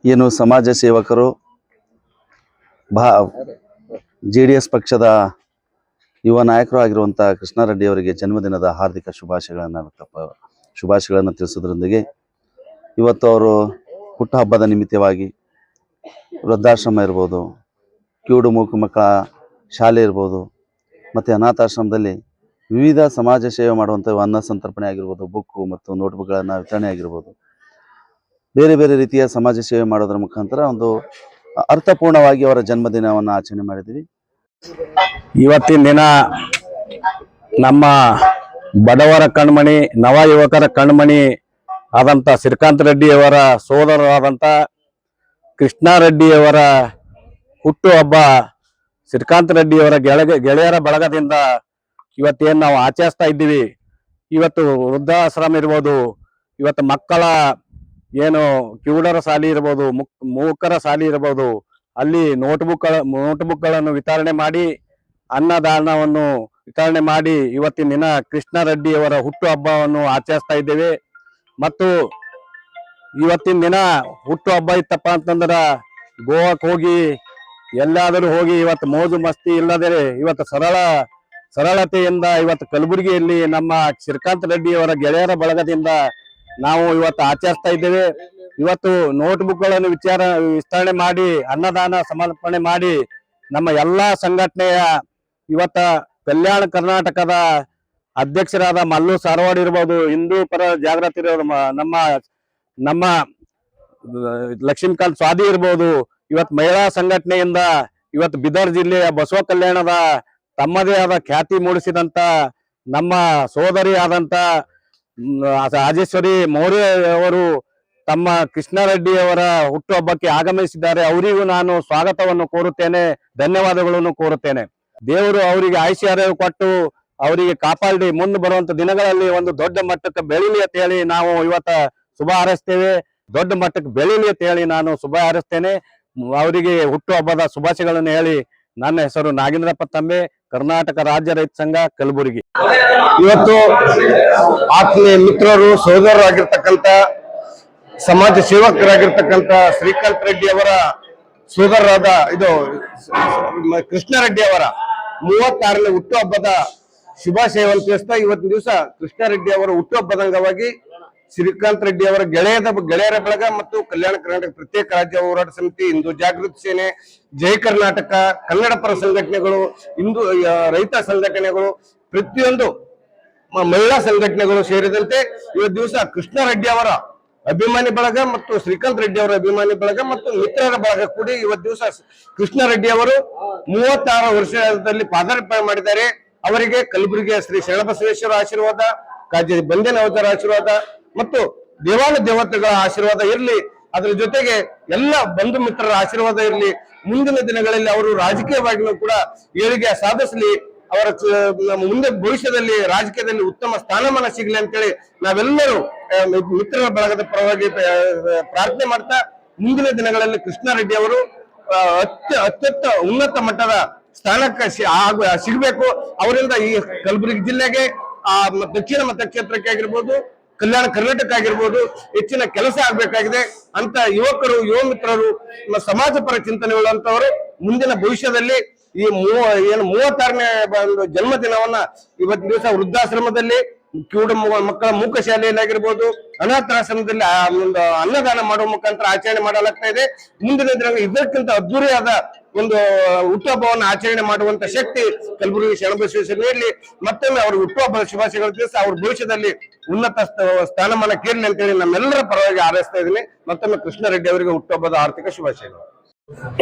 ಏನು ಸಮಾಜ ಸೇವಕರು JDS ಪಕ್ಷದ ಯುವ ನಾಯಕರು ಆಗಿರುವಂಥ ಕೃಷ್ಣಾರೆಡ್ಡಿ ಅವರಿಗೆ ಜನ್ಮದಿನದ ಹಾರ್ದಿಕ ಶುಭಾಶಯಗಳನ್ನು ತಿಳಿಸೋದ್ರೊಂದಿಗೆ ಇವತ್ತು ಅವರು ಹುಟ್ಟುಹಬ್ಬದ ನಿಮಿತ್ತವಾಗಿ ವೃದ್ಧಾಶ್ರಮ ಇರ್ಬೋದು, ಕಿವುಡು ಮೂಕು ಮಕ್ಕಳ ಶಾಲೆ ಇರ್ಬೋದು, ಮತ್ತು ಅನಾಥಾಶ್ರಮದಲ್ಲಿ ವಿವಿಧ ಸಮಾಜ ಸೇವೆ ಮಾಡುವಂಥ ಅನ್ನ ಸಂತರ್ಪಣೆ ಆಗಿರ್ಬೋದು, ಬುಕ್ಕು ಮತ್ತು ನೋಟ್ಬುಕ್ಗಳನ್ನು ವಿತರಣೆ ಆಗಿರ್ಬೋದು, ಬೇರೆ ಬೇರೆ ರೀತಿಯ ಸಮಾಜ ಸೇವೆ ಮಾಡೋದ್ರ ಮುಖಾಂತರ ಒಂದು ಅರ್ಥಪೂರ್ಣವಾಗಿ ಅವರ ಜನ್ಮದಿನವನ್ನು ಆಚರಣೆ ಮಾಡಿದ್ದೀವಿ. ಇವತ್ತಿನ ದಿನ ನಮ್ಮ ಬಡವರ ಕಣ್ಮಣಿ, ನವ ಯುವಕರ ಕಣ್ಮಣಿ ಆದಂಥ ಶ್ರೀಕಾಂತ್ ರೆಡ್ಡಿಯವರ ಸೋದರರಾದಂಥ ಕೃಷ್ಣಾರೆಡ್ಡಿಯವರ ಹುಟ್ಟುಹಬ್ಬ ಶ್ರೀಕಾಂತ್ ರೆಡ್ಡಿಯವರ ಗೆಳೆಯರ ಬಳಗದಿಂದ ಇವತ್ತೇನು ನಾವು ಆಚರಿಸ್ತಾ ಇದ್ದೀವಿ. ಇವತ್ತು ವೃದ್ಧಾಶ್ರಮ ಇರ್ಬೋದು, ಇವತ್ತು ಮಕ್ಕಳ ಏನು ಕಿವುಡರ ಶಾಲೆ ಇರ್ಬೋದು, ಮೂಕರ ಶಾಲೆ ಇರ್ಬೋದು, ಅಲ್ಲಿ ನೋಟ್ಬುಕ್ಗಳನ್ನು ವಿತರಣೆ ಮಾಡಿ ಅನ್ನದಾನವನ್ನು ವಿತರಣೆ ಮಾಡಿ ಇವತ್ತಿನ ದಿನ ಕೃಷ್ಣಾರೆಡ್ಡಿಯವರ ಹುಟ್ಟುಹಬ್ಬವನ್ನು ಆಚರಿಸ್ತಾ ಇದ್ದೇವೆ. ಮತ್ತು ಇವತ್ತಿನ ದಿನ ಹುಟ್ಟುಹಬ್ಬ ಇತ್ತಪ್ಪ ಅಂತಂದ್ರೆ ಗೋವಾಕ್ಕೆ ಹೋಗಿ ಎಲ್ಲಾದರೂ ಹೋಗಿ ಇವತ್ತು ಮೋಜು ಮಸ್ತಿ ಇಲ್ಲದೆ ಇವತ್ತು ಸರಳತೆಯಿಂದ ಇವತ್ತು ಕಲಬುರಗಿಯಲ್ಲಿ ನಮ್ಮ ಶ್ರೀಕಾಂತ್ ರೆಡ್ಡಿಯವರ ಗೆಳೆಯರ ಬಳಗದಿಂದ ನಾವು ಇವತ್ತು ಆಚರಿಸ್ತಾ ಇದ್ದೇವೆ. ಇವತ್ತು ನೋಟ್ಬುಕ್ಗಳನ್ನು ವಿಸ್ತರಣೆ ಮಾಡಿ ಅನ್ನದಾನ ಸಮರ್ಪಣೆ ಮಾಡಿ ನಮ್ಮ ಎಲ್ಲಾ ಸಂಘಟನೆಯ ಇವತ್ತ ಕಲ್ಯಾಣ ಕರ್ನಾಟಕದ ಅಧ್ಯಕ್ಷರಾದ ಮಲ್ಲು ಸಾರವಾಡ್ ಇರ್ಬೋದು, ಹಿಂದೂ ಪರ ಜಾಗೃತಿ ಇರೋದು ನಮ್ಮ ಲಕ್ಷ್ಮೀಕಾಂತ್ ಸ್ವಾದಿ ಇರ್ಬೋದು, ಇವತ್ತು ಮಹಿಳಾ ಸಂಘಟನೆಯಿಂದ ಇವತ್ತು ಬೀದರ್ ಜಿಲ್ಲೆಯ ಬಸವ ಕಲ್ಯಾಣದ ತಮ್ಮದೇ ಆದ ಖ್ಯಾತಿ ಮೂಡಿಸಿದಂತ ನಮ್ಮ ಸೋದರಿ ಆದಂತ ರಾಜೇಶ್ವರಿ ಮೌರ್ಯ ಅವರು ತಮ್ಮ ಕೃಷ್ಣಾರೆಡ್ಡಿಯವರ ಹುಟ್ಟುಹಬ್ಬಕ್ಕೆ ಆಗಮಿಸಿದ್ದಾರೆ. ಅವರಿಗೂ ನಾನು ಸ್ವಾಗತವನ್ನು ಕೋರುತ್ತೇನೆ, ಧನ್ಯವಾದಗಳನ್ನು ಕೋರುತ್ತೇನೆ. ದೇವರು ಅವರಿಗೆ ಆಯುಷ್ಯ ಕೊಟ್ಟು ಅವರಿಗೆ ಕಾಪಾಡಿ ಮುಂದೆ ಬರುವಂತ ದಿನಗಳಲ್ಲಿ ಒಂದು ದೊಡ್ಡ ಮಟ್ಟಕ್ಕೆ ಬೆಳೀಲಿ ಅಂತ ಹೇಳಿ ನಾವು ಇವತ್ತ ಶುಭ ಹಾರೈಸ್ತೇವೆ. ದೊಡ್ಡ ಮಟ್ಟಕ್ಕೆ ಬೆಳೀಲಿ ಅಂತ ಹೇಳಿ ನಾನು ಶುಭ ಹಾರೈಸ್ತೇನೆ. ಅವರಿಗೆ ಹುಟ್ಟುಹಬ್ಬದ ಶುಭಾಶಯಗಳನ್ನು ಹೇಳಿ ನನ್ನ ಹೆಸರು ನಾಗೇಂದ್ರಪ್ಪ ತಂಬೆ, ಕರ್ನಾಟಕ ರಾಜ್ಯ ರೈತ ಸಂಘ ಕಲಬುರಗಿ. ಇವತ್ತು ಆತ್ಮೀಯ ಮಿತ್ರರು, ಸೋದರರಾಗಿರ್ತಕ್ಕಂಥ ಸಮಾಜ ಸೇವಕರಾಗಿರ್ತಕ್ಕಂಥ ಶ್ರೀಕಾಂತ್ ರೆಡ್ಡಿ ಅವರ ಸೋದರರಾದ ಕೃಷ್ಣಾರೆಡ್ಡಿ ಅವರ 36ನೇ ಹುಟ್ಟುಹಬ್ಬದ ಶುಭಾಶಯವನ್ನು ತಿಳಿಸ್ತಾ ಇವತ್ತಿನ ದಿವಸ ಕೃಷ್ಣಾರೆಡ್ಡಿ ಅವರ ಹುಟ್ಟುಹಬ್ಬದ ಅಂಗವಾಗಿ ಶ್ರೀಕಾಂತ್ ರೆಡ್ಡಿ ಅವರ ಗೆಳೆಯರ ಬಳಗ ಮತ್ತು ಕಲ್ಯಾಣ ಕರ್ನಾಟಕ ಪ್ರತ್ಯೇಕ ರಾಜ್ಯ ಹೋರಾಟ ಸಮಿತಿ, ಹಿಂದೂ ಜಾಗೃತಿ ಸೇನೆ, ಜೈ ಕರ್ನಾಟಕ, ಕನ್ನಡ ಪರ ಸಂಘಟನೆಗಳು, ಹಿಂದೂ ರೈತ ಸಂಘಟನೆಗಳು, ಪ್ರತಿಯೊಂದು ಮಹಿಳಾ ಸಂಘಟನೆಗಳು ಸೇರಿದಂತೆ ಇವತ್ತು ದಿವಸ ಕೃಷ್ಣಾರೆಡ್ಡಿ ಅವರ ಅಭಿಮಾನಿ ಬಳಗ ಮತ್ತು ಶ್ರೀಕಾಂತ್ ರೆಡ್ಡಿ ಅವರ ಅಭಿಮಾನಿ ಬಳಗ ಮತ್ತು ಮಿತ್ರರ ಬಳಗ ಕೂಡಿ ಇವತ್ತು ದಿವಸ ಕೃಷ್ಣಾರೆಡ್ಡಿ ಅವರು 36 ವರ್ಷದಲ್ಲಿ ಪಾದಾರ್ಪಣೆ ಮಾಡಿದ್ದಾರೆ. ಅವರಿಗೆ ಕಲಬುರಗಿಯ ಶ್ರೀ ಶರಣಬಸವೇಶ್ವರ ಆಶೀರ್ವಾದ, ಕಾಜಿ ಬಂದೇನ ಅವತಾರ ಆಶೀರ್ವಾದ ಮತ್ತು ದೇವಾನು ದೇವತೆಗಳ ಆಶೀರ್ವಾದ ಇರಲಿ. ಅದರ ಜೊತೆಗೆ ಎಲ್ಲ ಬಂಧು ಮಿತ್ರರ ಆಶೀರ್ವಾದ ಇರಲಿ. ಮುಂದಿನ ದಿನಗಳಲ್ಲಿ ಅವರು ರಾಜಕೀಯವಾಗಿಯೂ ಕೂಡ ಏಳಿಗೆ ಸಾಧಿಸಲಿ. ಅವರ ಮುಂದೆ ಭವಿಷ್ಯದಲ್ಲಿ ರಾಜಕೀಯದಲ್ಲಿ ಉತ್ತಮ ಸ್ಥಾನಮಾನ ಸಿಗಲಿ ಅಂತೇಳಿ ನಾವೆಲ್ಲರೂ ಮಿತ್ರರ ಬಳಗದ ಪರವಾಗಿ ಪ್ರಾರ್ಥನೆ ಮಾಡ್ತಾ, ಮುಂದಿನ ದಿನಗಳಲ್ಲಿ ಕೃಷ್ಣಾರೆಡ್ಡಿ ಅವರು ಅತ್ಯಂತ ಉನ್ನತ ಮಟ್ಟದ ಸ್ಥಾನಕ್ಕೆ ಸಿಗಬೇಕು. ಅವರಿಂದ ಈ ಕಲಬುರಗಿ ಜಿಲ್ಲೆಗೆ ದಕ್ಷಿಣ ಮತಕ್ಷೇತ್ರಕ್ಕೆ ಆಗಿರ್ಬೋದು, ಕಲ್ಯಾಣ ಕರ್ನಾಟಕ ಆಗಿರ್ಬೋದು ಹೆಚ್ಚಿನ ಕೆಲಸ ಆಗ್ಬೇಕಾಗಿದೆ ಅಂತ ಯುವ ಮಿತ್ರರು, ಸಮಾಜ ಪರ ಚಿಂತನೆ ಉಳ್ಳಂತವರು ಮುಂದಿನ ಭವಿಷ್ಯದಲ್ಲಿ ಈ 36ನೇ ಜನ್ಮದಿನವನ್ನ ಇವತ್ತಿನ ದಿವಸ ವೃದ್ಧಾಶ್ರಮದಲ್ಲಿ, ಕಿವುಡ ಮಕ್ಕಳ ಮೂಕ ಶಾಲೆಯಲ್ಲಿ ಆಗಿರ್ಬೋದು, ಅನಾಥಾಶ್ರಮದಲ್ಲಿ ಒಂದು ಅನ್ನದಾನ ಮಾಡುವ ಮುಖಾಂತರ ಆಚರಣೆ ಮಾಡಲಾಗ್ತಾ ಇದೆ. ಮುಂದಿನ ದಿನ ಇದಕ್ಕಿಂತ ಅದ್ದೂರಿಯಾದ ಒಂದು ಹುಟ್ಟುಹಬ್ಬವನ್ನು ಆಚರಣೆ ಮಾಡುವಂತ ಶಕ್ತಿ ಕಲಬುರಗಿ ಶರಣಬಸವೇಶ್ವರ ನೀಡಲಿ. ಮತ್ತೊಮ್ಮೆ ಅವ್ರ ಹುಟ್ಟುಹಬ್ಬದ ಶುಭಾಶಯಗಳ ದಿವಸ ಅವ್ರ ಭವಿಷ್ಯದಲ್ಲಿ ಉನ್ನತ ಸ್ಥಾನಮಾನ ಕೇಳಲಿ ಅಂತೇಳಿ ನಮ್ಮೆಲ್ಲರ ಪರವಾಗಿ ಹಾರೈಸ್ತಾ ಇದ್ದೀನಿ. ಮತ್ತೊಮ್ಮೆ ಕೃಷ್ಣಾರೆಡ್ಡಿ ಅವರಿಗೆ ಹುಟ್ಟುಹಬ್ಬದ ಆರ್ಥಿಕ ಶುಭಾಶಯಗಳು.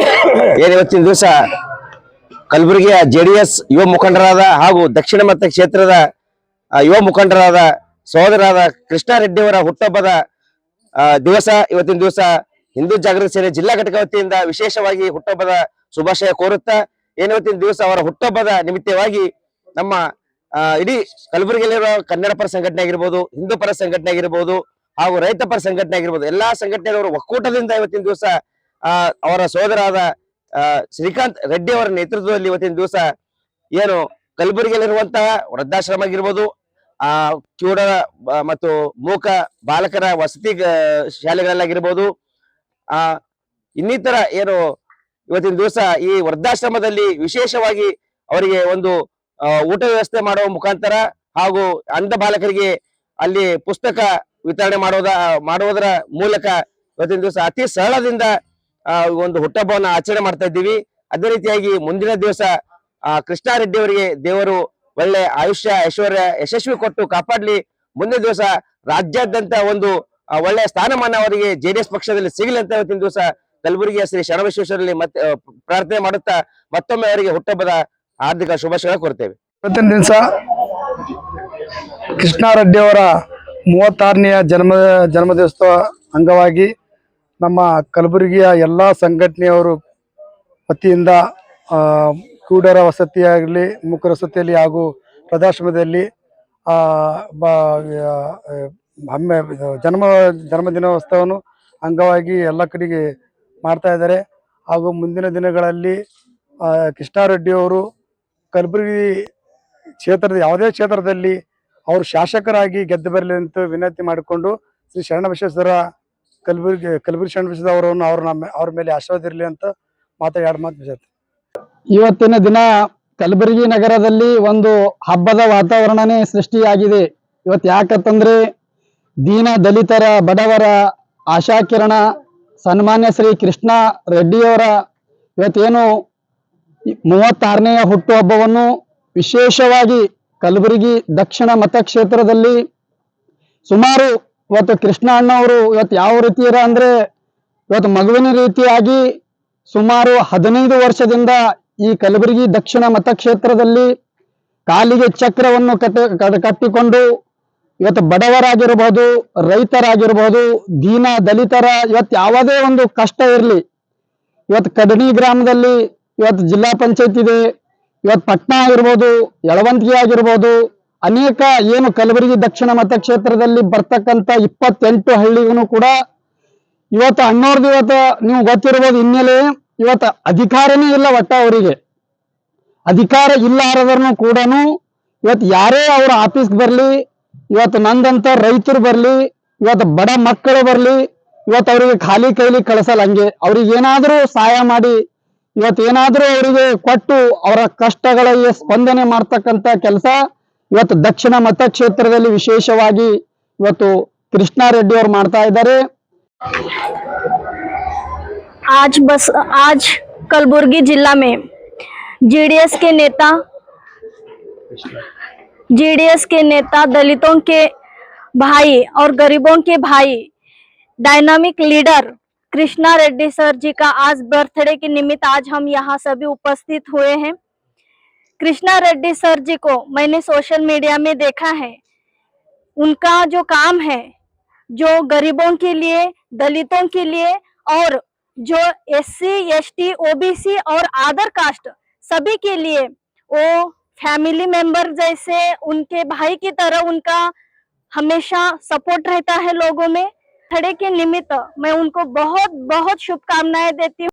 ಇವತ್ತಿನ ದಿವಸ ಕಲಬುರಗಿಯ JDS ಯುವ ಮುಖಂಡರಾದ ಹಾಗೂ ದಕ್ಷಿಣ ಮತ ಕ್ಷೇತ್ರದ ಯುವ ಮುಖಂಡರಾದ ಸಹೋದರಾದ ಕೃಷ್ಣಾರೆಡ್ಡಿ ಅವರ ಹುಟ್ಟುಹಬ್ಬದ ದಿವಸ. ಇವತ್ತಿನ ದಿವಸ ಹಿಂದೂ ಜಾಗೃತಿ ಸೇನೆ ಜಿಲ್ಲಾ ಘಟಕ ವತಿಯಿಂದ ವಿಶೇಷವಾಗಿ ಹುಟ್ಟುಹಬ್ಬದ ಶುಭಾಶಯ ಕೋರುತ್ತಾ, ಇವತ್ತಿನ ದಿವಸ ಅವರ ಹುಟ್ಟುಹಬ್ಬದ ನಿಮಿತ್ತವಾಗಿ ನಮ್ಮ ಇಡೀ ಕಲಬುರಗಿಯಲ್ಲಿರುವ ಕನ್ನಡ ಪರ ಸಂಘಟನೆ ಆಗಿರ್ಬೋದು, ಹಿಂದೂ ಪರ ಸಂಘಟನೆ ಆಗಿರ್ಬೋದು ಹಾಗೂ ರೈತ ಪರ ಸಂಘಟನೆ ಆಗಿರ್ಬೋದು, ಎಲ್ಲಾ ಸಂಘಟನೆಗಳವರ ಒಕ್ಕೂಟದಿಂದ ಇವತ್ತಿನ ದಿವಸ ಅವರ ಸೋದರಾದ ಶ್ರೀಕಾಂತ್ ರೆಡ್ಡಿ ಅವರ ನೇತೃತ್ವದಲ್ಲಿ ಇವತ್ತಿನ ದಿವಸ ಏನು ಕಲಬುರಗಿಯಲ್ಲಿರುವಂತಹ ವೃದ್ಧಾಶ್ರಮ ಆಗಿರ್ಬೋದು, ಕಿವುಡ ಮತ್ತು ಮೂಕ ಬಾಲಕರ ವಸತಿ ಶಾಲೆಗಳಲ್ಲಾಗಿರ್ಬೋದು, ಇನ್ನಿತರ ಏನು ಇವತ್ತಿನ ದಿವಸ ಈ ವೃದ್ಧಾಶ್ರಮದಲ್ಲಿ ವಿಶೇಷವಾಗಿ ಅವರಿಗೆ ಒಂದು ಊಟ ವ್ಯವಸ್ಥೆ ಮಾಡುವ ಮುಖಾಂತರ ಹಾಗೂ ಅಂಧ ಬಾಲಕರಿಗೆ ಅಲ್ಲಿ ಪುಸ್ತಕ ವಿತರಣೆ ಮಾಡುವುದರ ಮೂಲಕ ಇವತ್ತಿನ ದಿವಸ ಅತಿ ಸರಳದಿಂದ ಒಂದು ಹುಟ್ಟಹಬ್ಬವನ್ನು ಆಚರಣೆ ಮಾಡ್ತಾ ಇದ್ದೀವಿ. ಅದೇ ರೀತಿಯಾಗಿ ಮುಂದಿನ ದಿವಸ ಕೃಷ್ಣಾರೆಡ್ಡಿ ಅವರಿಗೆ ದೇವರು ಒಳ್ಳೆ ಆಯುಷ್ಯ ಐಶ್ವರ್ಯ ಯಶಸ್ವಿ ಕೊಟ್ಟು ಕಾಪಾಡ್ಲಿ. ಮುಂದಿನ ದಿವಸ ರಾಜ್ಯಾದ್ಯಂತ ಒಂದು ಒಳ್ಳೆಯ ಸ್ಥಾನಮಾನ ಅವರಿಗೆ ಜೆಡಿಎಸ್ ಪಕ್ಷದಲ್ಲಿ ಸಿಗಲಿ ಅಂತ ಇವತ್ತಿನ ದಿವಸ ಕಲಬುರಗಿಯ ಶ್ರೀ ಶರಣಬಸವೇಶ್ವರಲ್ಲಿ ಮತ್ತೆ ಪ್ರಾರ್ಥನೆ ಮಾಡುತ್ತಾ ಮತ್ತೊಮ್ಮೆ ಅವರಿಗೆ ಹುಟ್ಟಹಬ್ಬದ ಹಾರ್ದಿಕ ಶುಭಾಶಯ ಕೋರ್ತೇವೆ. ಇವತ್ತಿನ ದಿವಸ ಕೃಷ್ಣಾರೆಡ್ಡಿ ಅವರ 36ನೇ ಜನ್ಮದಿವಸದ ಅಂಗವಾಗಿ ನಮ್ಮ ಕಲಬುರಗಿಯ ಎಲ್ಲ ಸಂಘಟನೆಯವರು ವತಿಯಿಂದ ಕೂಡರ ವಸತಿಯಾಗಲಿ ಮೂಕರ ವಸತಿಯಲ್ಲಿ ಹಾಗೂ ವೃದ್ಧಾಶ್ರಮದಲ್ಲಿ ಜನ್ಮದಿನೋತ್ಸವವನ್ನು ಅಂಗವಾಗಿ ಎಲ್ಲ ಕಡೆಗೆ ಮಾಡ್ತಾ ಇದ್ದಾರೆ. ಹಾಗೂ ಮುಂದಿನ ದಿನಗಳಲ್ಲಿ ಕೃಷ್ಣಾರೆಡ್ಡಿ ಅವರು ಕಲಬುರಗಿ ಕ್ಷೇತ್ರದ ಯಾವುದೇ ಕ್ಷೇತ್ರದಲ್ಲಿ ಅವರು ಶಾಸಕರಾಗಿ ಗೆದ್ದು ಬರಲಿ ಅಂತ ವಿನಂತಿ ಮಾಡಿಕೊಂಡು ಶ್ರೀ ಶರಣಬಸವೇಶ್ವರ ಕಲಬುರಗಿ ಶರಣಬಸವೇಶ್ವರ ಅವ್ರ ಮೇಲೆ ಆಶೀರ್ವಾದ ಇರಲಿ ಅಂತ ಎರಡು ಮಾತು ಬಿಜಾತ. ಇವತ್ತಿನ ದಿನ ಕಲಬುರಗಿ ನಗರದಲ್ಲಿ ಒಂದು ಹಬ್ಬದ ವಾತಾವರಣನೇ ಸೃಷ್ಟಿಯಾಗಿದೆ. ಇವತ್ತು ಯಾಕಂತಂದ್ರೆ ದೀನ ದಲಿತರ ಬಡವರ ಆಶಾಕಿರಣ ಸನ್ಮಾನ್ಯ ಶ್ರೀ ಕೃಷ್ಣ ರೆಡ್ಡಿಯವರ ಇವತ್ತೇನು 36ನೇ ಹುಟ್ಟುಹಬ್ಬವನ್ನು ವಿಶೇಷವಾಗಿ ಕಲಬುರಗಿ ದಕ್ಷಿಣ ಮತಕ್ಷೇತ್ರದಲ್ಲಿ ಸುಮಾರು ಇವತ್ತು ಕೃಷ್ಣ ಅಣ್ಣವರು ಇವತ್ತು ಯಾವ ರೀತಿ ಅಂದ್ರೆ ಇವತ್ತು ಮಗುವಿನ ರೀತಿಯಾಗಿ ಸುಮಾರು 15 ವರ್ಷದಿಂದ ಈ ಕಲಬುರಗಿ ದಕ್ಷಿಣ ಮತಕ್ಷೇತ್ರದಲ್ಲಿ ಕಾಲಿಗೆ ಚಕ್ರವನ್ನು ಕಟ್ಟಿಕೊಂಡು ಇವತ್ತು ಬಡವರಾಗಿರ್ಬೋದು, ರೈತರಾಗಿರ್ಬೋದು, ದೀನ ದಲಿತರ ಇವತ್ತು ಯಾವುದೇ ಒಂದು ಕಷ್ಟ ಇರಲಿ, ಇವತ್ತು ಕಡಣಿ ಗ್ರಾಮದಲ್ಲಿ ಇವತ್ತು ಜಿಲ್ಲಾ ಪಂಚಾಯತ್ ಇದೆ, ಇವತ್ತು ಪಟ್ನಾ ಆಗಿರ್ಬೋದು, ಯಳವಂತಿಗೆ ಆಗಿರ್ಬೋದು, ಅನೇಕ ಏನು ಕಲಬುರಗಿ ದಕ್ಷಿಣ ಮತಕ್ಷೇತ್ರದಲ್ಲಿ ಬರ್ತಕ್ಕಂಥ 28 ಹಳ್ಳಿಗೂ ಕೂಡ ಇವತ್ತು ಅಣ್ಣವ್ರದ್ದು ಇವತ್ತು ನೀವು ಗೊತ್ತಿರ್ಬೋದು ಹಿನ್ನೆಲೆ ಇವತ್ತು ಅಧಿಕಾರನೇ ಇಲ್ಲ. ಒಟ್ಟ ಅವರಿಗೆ ಅಧಿಕಾರ ಇಲ್ಲಾರದ್ರೂ ಕೂಡ ಇವತ್ತು ಯಾರೇ ಅವ್ರ ಆಫೀಸ್ಗೆ ಬರ್ಲಿ, ಇವತ್ತು ನಂದಂತ ರೈತರು ಬರ್ಲಿ, ಇವತ್ತು ಬಡ ಮಕ್ಕಳು ಬರ್ಲಿ, ಇವತ್ತು ಅವರಿಗೆ ಖಾಲಿ ಕೈಲಿ ಕಳಿಸಲ್ಲ. ಹಂಗೆ ಅವ್ರಿಗೆ ಏನಾದ್ರೂ ಸಹಾಯ ಮಾಡಿ ಇವತ್ತು ಏನಾದ್ರೂ ಅವರಿಗೆ ಕೊಟ್ಟು ಅವರ ಕಷ್ಟಗಳಿಗೆ ಸ್ಪಂದನೆ ಮಾಡ್ತಕ್ಕಂಥ ಕೆಲಸ ಇವತ್ತು ದಕ್ಷಿಣ ಮತಕ್ಷೇತ್ರದಲ್ಲಿ ವಿಶೇಷವಾಗಿ ಇವತ್ತು ಕೃಷ್ಣಾರೆಡ್ಡಿ ಅವರು ಮಾಡ್ತಾ ಇದ್ದಾರೆ. आज कलबुर्गी जिला में जेडीएस के नेता दलितों के भाई और गरीबों के भाई dynamic leader Krishna Reddy sir ji का आज बर्थडे के निमित्त आज हम यहाँ सभी उपस्थित हुए हैं। कृष्णा रेड्डी सर जी को मैंने सोशल मीडिया में देखा है। उनका जो काम है, जो गरीबों के लिए, दलितों के लिए और जो एससी, एसटी, ओबीसी और अदर कास्ट सभी के लिए वो फैमिली मेंबर जैसे उनके भाई की तरह उनका हमेशा सपोर्ट रहता है लोगों में। बर्थडे के निमित्त मैं उनको बहुत बहुत शुभकामनाएं देती हूँ।